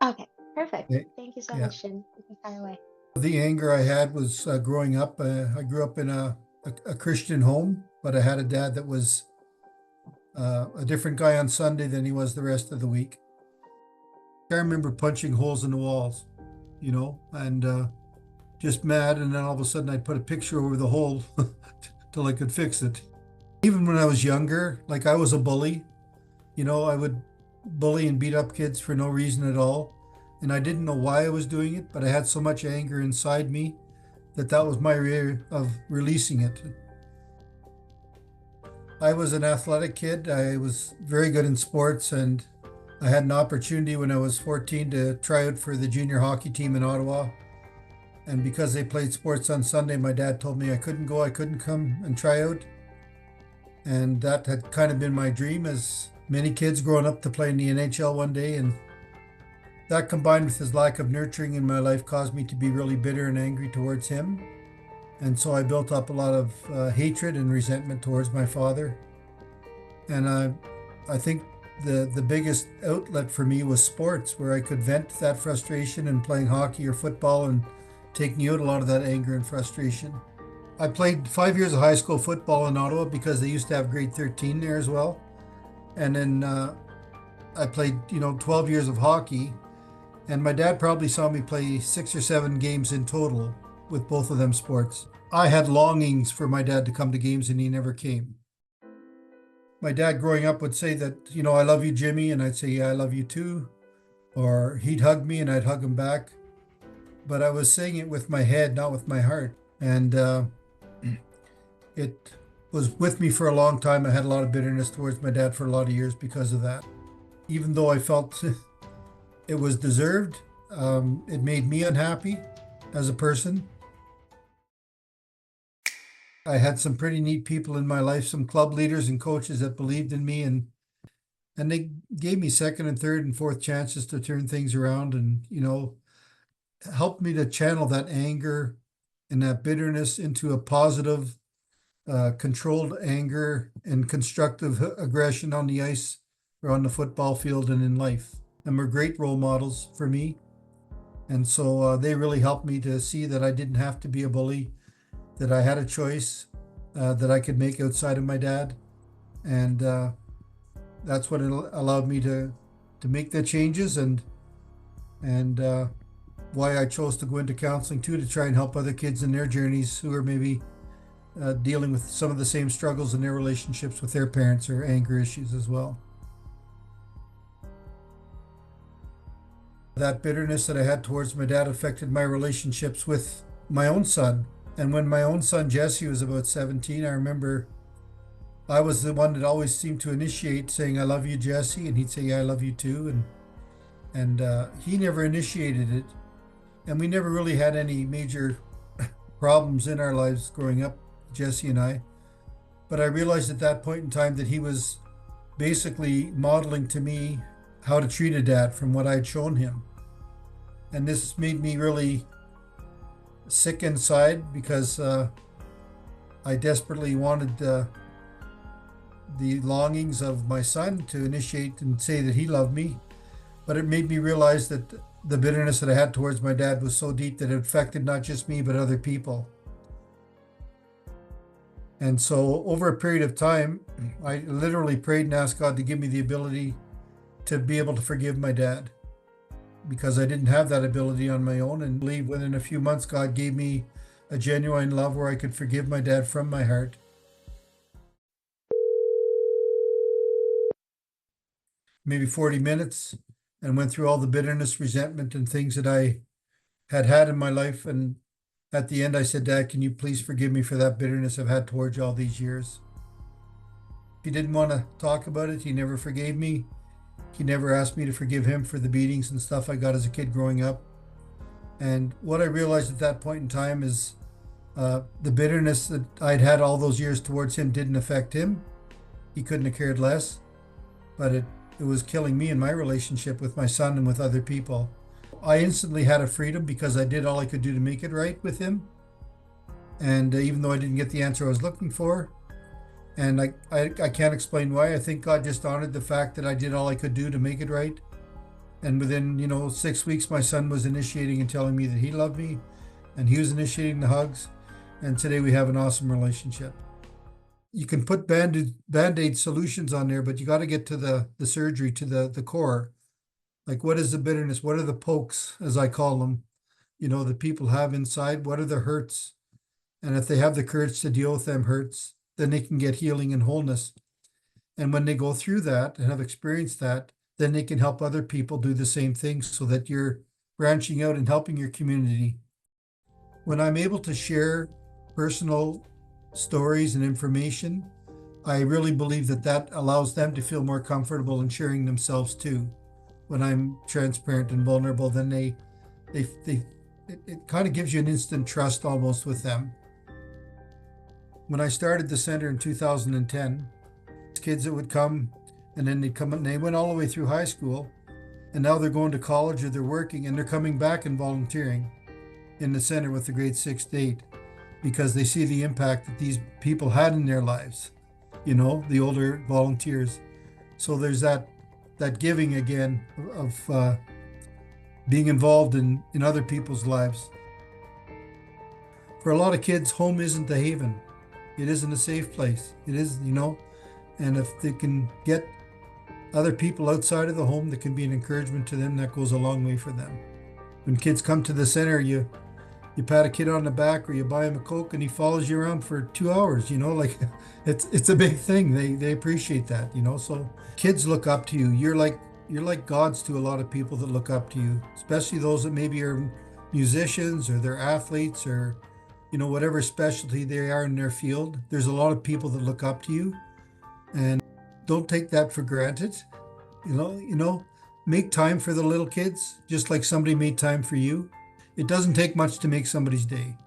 Okay, perfect. Eh, Thank you so Yeah. much, Jin. You can fire away. The anger I had was growing up. I grew up in a Christian home, but I had a dad that was a different guy on Sunday than he was the rest of the week. I remember punching holes in the walls, and just mad. And then all of a sudden I'd put a picture over the hole till I could fix it. Even when I was younger, like I was a bully, I would bully and beat up kids for no reason at all. And I didn't know why I was doing it, but I had so much anger inside me that was my way of releasing it. I was an athletic kid. I was very good in sports, and I had an opportunity when I was 14 to try out for the junior hockey team in Ottawa. And because they played sports on Sunday, my dad told me I couldn't go, I couldn't come and try out. And that had kind of been my dream, as many kids growing up, to play in the NHL one day. And that, combined with his lack of nurturing in my life, caused me to be really bitter and angry towards him. And so I built up a lot of hatred and resentment towards my father. And I think the biggest outlet for me was sports, where I could vent that frustration in playing hockey or football and taking out a lot of that anger and frustration. I played 5 years of high school football in Ottawa because they used to have grade 13 there as well. And then I played, 12 years of hockey. And my dad probably saw me play 6 or 7 games in total with both of them sports. I had longings for my dad to come to games, and he never came. My dad growing up would say that, I love you, Jimmy. And I'd say, yeah, I love you too. Or he'd hug me and I'd hug him back. But I was saying it with my head, not with my heart. And it was with me for a long time. I had a lot of bitterness towards my dad for a lot of years because of that. Even though I felt it was deserved, it made me unhappy as a person. I had some pretty neat people in my life, some club leaders and coaches that believed in me, and they gave me second and third and fourth chances to turn things around, and helped me to channel that anger and that bitterness into a positive, controlled anger and constructive aggression on the ice or on the football field and in life. And were great role models for me. And so they really helped me to see that I didn't have to be a bully, that I had a choice that I could make outside of my dad. And that's what allowed me to make the changes, and why I chose to go into counseling too, to try and help other kids in their journeys who are maybe dealing with some of the same struggles in their relationships with their parents, or anger issues as well. That bitterness that I had towards my dad affected my relationships with my own son. And when my own son, Jesse, was about 17, I remember I was the one that always seemed to initiate, saying, I love you, Jesse. And he'd say, yeah, I love you too. And he never initiated it. And we never really had any major problems in our lives growing up, Jesse and I. But I realized at that point in time that he was basically modeling to me how to treat a dad from what I'd shown him. And this made me really sick inside, because I desperately wanted the longings of my son to initiate and say that he loved me. But it made me realize that the bitterness that I had towards my dad was so deep that it affected not just me, but other people. And so over a period of time, I literally prayed and asked God to give me the ability to be able to forgive my dad, because I didn't have that ability on my own. And I believe within a few months, God gave me a genuine love where I could forgive my dad from my heart. Maybe 40 minutes, and went through all the bitterness, resentment, and things that I had in my life. And at the end, I said, Dad, can you please forgive me for that bitterness I've had towards you all these years? He didn't want to talk about it. He never forgave me. He never asked me to forgive him for the beatings and stuff I got as a kid growing up. And what I realized at that point in time is the bitterness that I'd had all those years towards him didn't affect him. He couldn't have cared less, but it was killing me in my relationship with my son and with other people. I instantly had a freedom because I did all I could do to make it right with him. And even though I didn't get the answer I was looking for, and I can't explain why. I think God just honored the fact that I did all I could do to make it right. And within, 6 weeks, my son was initiating and telling me that he loved me, and he was initiating the hugs. And today we have an awesome relationship. You can put band-aid solutions on there, but you got to get to the surgery, to the core. Like, what is the bitterness? What are the pokes, as I call them, that people have inside? What are the hurts? And if they have the courage to deal with them hurts, then they can get healing and wholeness. And when they go through that and have experienced that, then they can help other people do the same thing, so that you're branching out and helping your community. When I'm able to share personal stories and information, I really believe that allows them to feel more comfortable in sharing themselves too. When I'm transparent and vulnerable, then it kind of gives you an instant trust almost with them. When I started the center in 2010, kids that would come, and then they'd come and they went all the way through high school, and now they're going to college or they're working, and they're coming back and volunteering in the center with the grade 6 to 8, because they see the impact that these people had in their lives, the older volunteers. So there's that giving again of being involved in other people's lives. For a lot of kids, home isn't the haven. It isn't a safe place. It is, and if they can get other people outside of the home that can be an encouragement to them, that goes a long way for them. When kids come to the center, you pat a kid on the back, or you buy him a Coke, and he follows you around for 2 hours, like it's a big thing. They appreciate that, so kids look up to you. You're like gods to a lot of people that look up to you, especially those that maybe are musicians or they're athletes, or whatever specialty they are in their field. There's a lot of people that look up to you, and don't take that for granted. Make time for the little kids, just like somebody made time for you. It doesn't take much to make somebody's day.